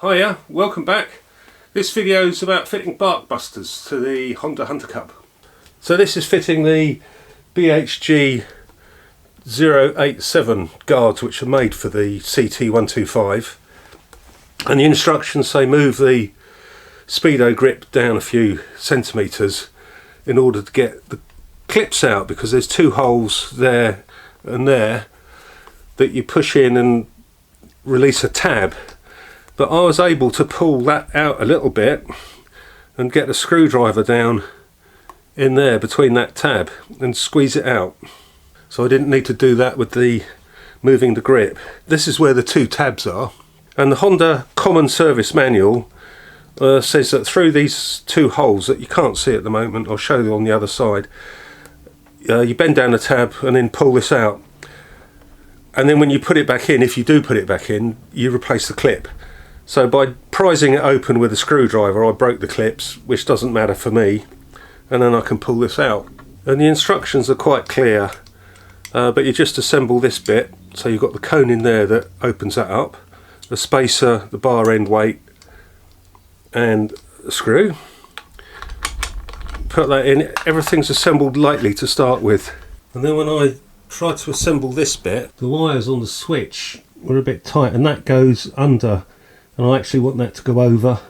Hiya, welcome back. This video is about fitting Barkbusters to the Honda Hunter Cub. So this is fitting the BHG-087 guards which are made for the CT125, and the instructions say move the speedo grip down a few centimetres in order to get the clips out, because there's two holes there and there that you push in and release a tab. But I was able to pull that out a little bit and get a screwdriver down in there between that tab and squeeze it out. So I didn't need to do that with the moving the grip. This is where the two tabs are, and the Honda Common Service Manual says that through these two holes that you can't see at the moment, I'll show you on the other side, you bend down the tab and then pull this out, and then when you put it back in, if you do put it back in, you replace the clip. So by prising it open with a screwdriver, I broke the clips, which doesn't matter for me, and then I can pull this out. And the instructions are quite clear, but you just assemble this bit. So you've got the cone in there that opens that up, the spacer, the bar end weight, and a screw. Put that in, everything's assembled lightly to start with. And then when I tried to assemble this bit, the wires on the switch were a bit tight, and that goes under. And I actually want that to go over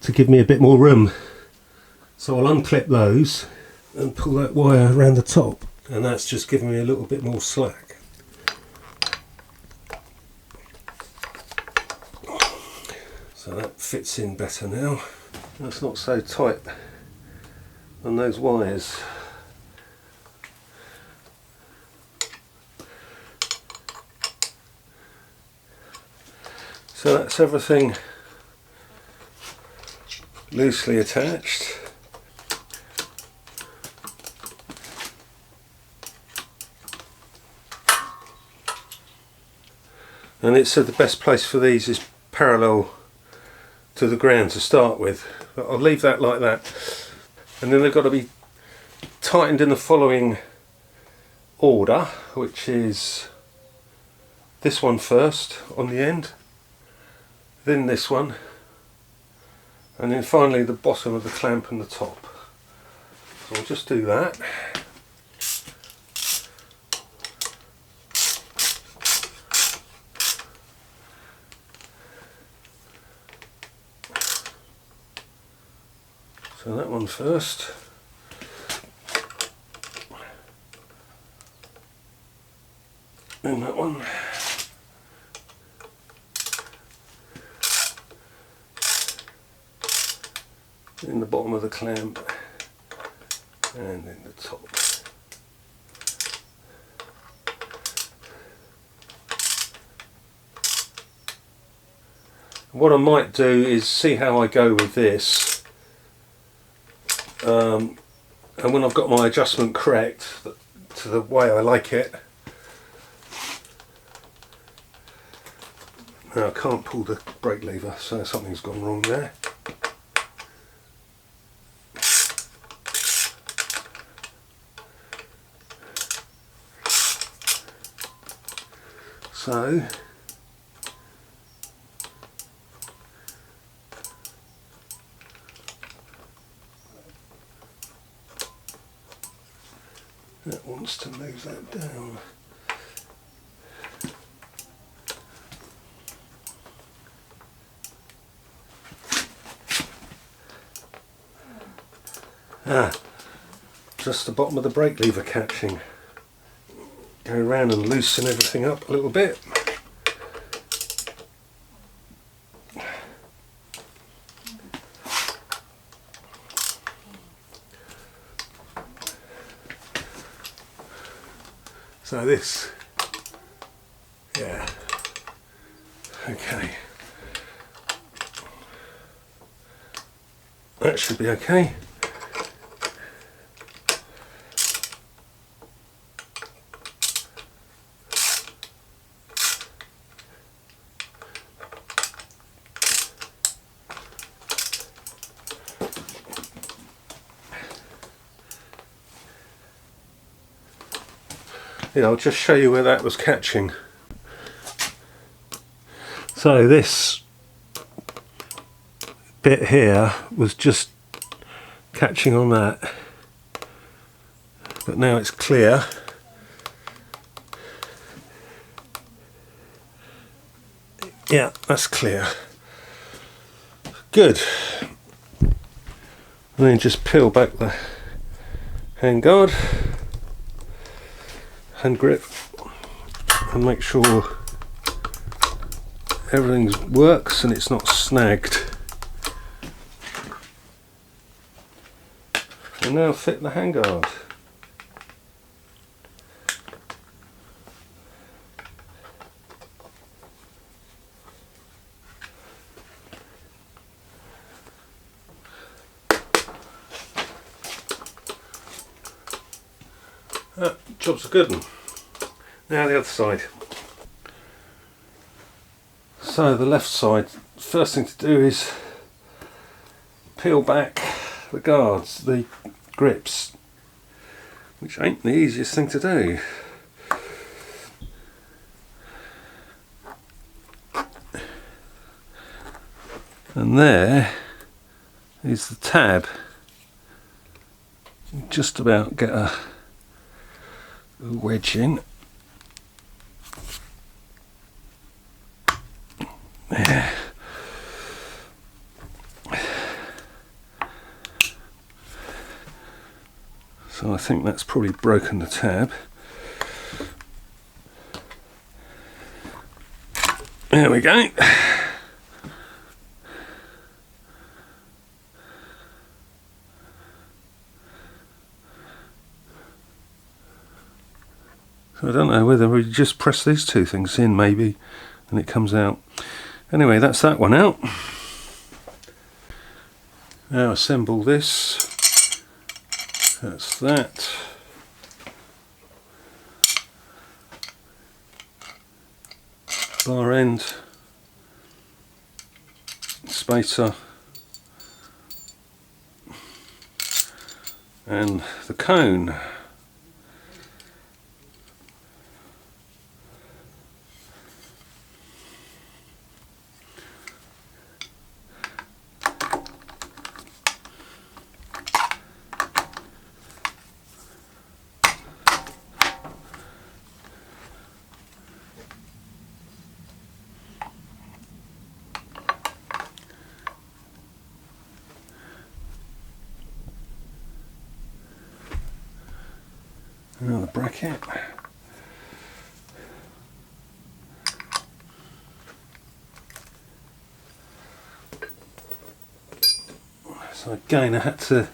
to give me a bit more room. So I'll unclip those and pull that wire around the top, and that's just giving me a little bit more slack. So that fits in better now. That's not so tight on those wires. So that's everything loosely attached. And it said the best place for these is parallel to the ground to start with. But I'll leave that like that. And then they've got to be tightened in the following order, which is this one first on the end, then this one, and then finally the bottom of the clamp and the top. So I'll just do that. So that one first. Then that one. In the bottom of the clamp and in the top. What I might do is see how I go with this, and when I've got my adjustment correct to the way I like it. Now I can't pull the brake lever, so something's gone wrong there. So that wants to move that down. Just the bottom of the brake lever catching. Go around and loosen everything up a little bit. So this, yeah, okay. That should be okay. Yeah, I'll just show you where that was catching. So this bit here was just catching on that, but now it's clear. Yeah, that's clear. Good. And then just peel back the handguard, hand grip, and make sure everything works and it's not snagged. And now fit the handguard. Job's a good one. Now the other side. So the left side, first thing to do is peel back the guards, the grips, which ain't the easiest thing to do. And there is the tab. Just about get a wedge in. There. So I think that's probably broken the tab. There we go. So I don't know whether we just press these two things in maybe and it comes out. Anyway, that's that one out. Now assemble this. That's that. Bar end, spacer, and the cone. Another bracket. So again I had to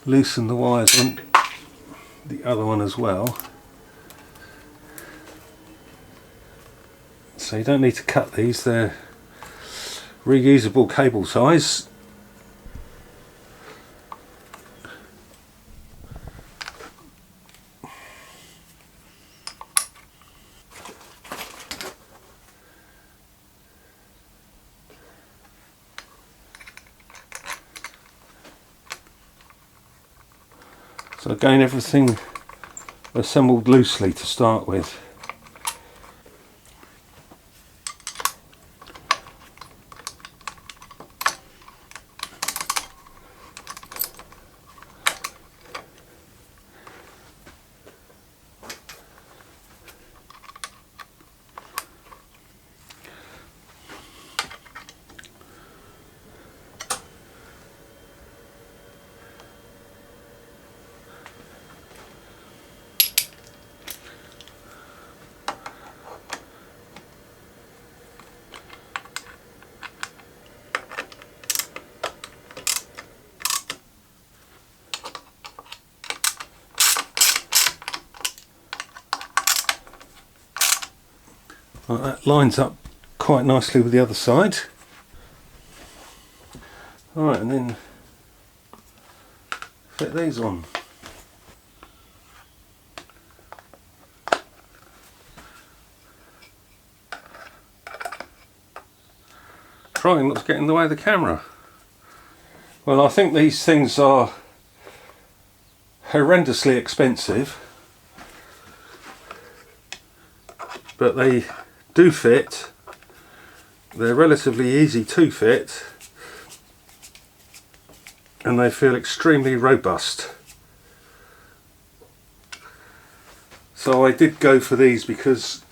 loosen the wires on the other one as well. So you don't need to cut these, they're reusable cable size. So again, everything assembled loosely to start with. Well, that lines up quite nicely with the other side. Alright, and then fit these on. Trying not to get in the way of the camera. Well, I think these things are horrendously expensive, but they do fit. They're relatively easy to fit, and they feel extremely robust. So I did go for these because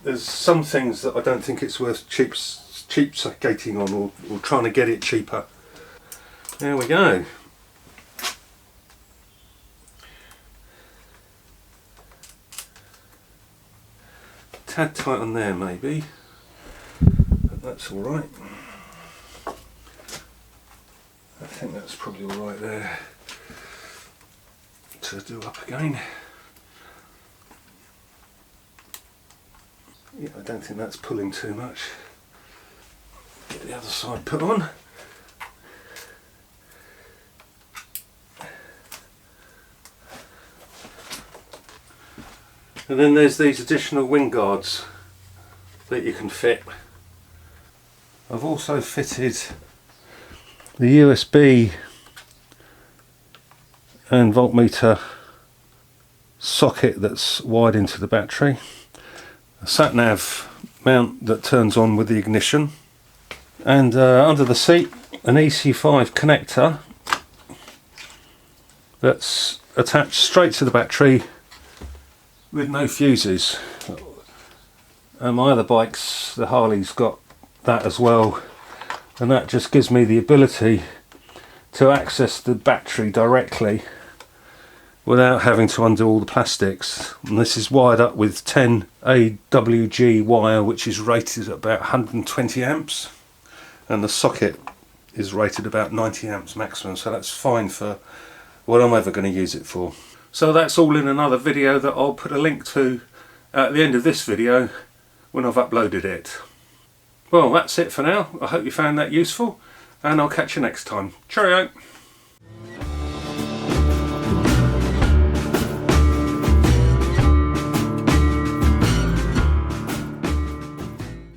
there's some things that I don't think it's worth cheapskating on, or trying to get it cheaper. There we go. Tad tight on there maybe, but that's all right. I think that's probably all right there to do up again. Yeah, I don't think that's pulling too much. Get the other side put on. And then there's these additional wing guards that you can fit. I've also fitted the USB and voltmeter socket that's wired into the battery, a sat-nav mount that turns on with the ignition, and under the seat an EC5 connector that's attached straight to the battery with no fuses. And my other bikes, the Harley's got that as well, and that just gives me the ability to access the battery directly without having to undo all the plastics. And this is wired up with 10 AWG wire, which is rated at about 120 amps, and the socket is rated about 90 amps maximum, so that's fine for what I'm ever going to use it for. So that's all in another video that I'll put a link to at the end of this video when I've uploaded it. Well, that's it for now. I hope you found that useful, and I'll catch you next time. Cheerio!